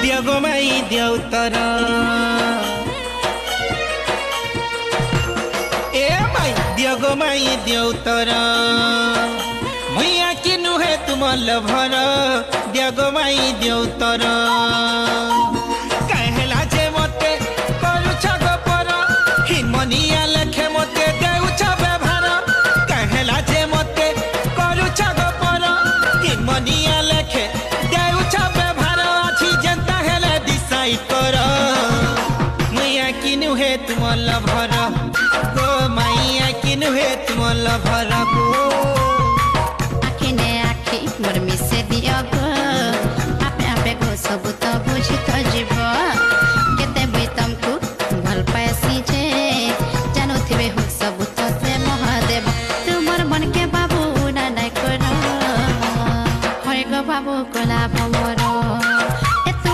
दियो गो माई दियो उत्तर ए माई दियो गो माई दियो उत्तर मुइया कि नुहे तुम लभर दियो गो माई दियो उत्तर कहला जे मते करूछ गोपर हिमनिया लेखे मते देउछ व्यवहार कहला जे मते करूछ गोपर हिमनिया लेखे देउछ व्यवहार अछि जनता हेले डिसाइड कर मुइया कि नुहे तुम लभर गो माइया कि नुहे तुम लभर गो आखि ने आखि मोर मिसे दियो गो आपे आपे गो सब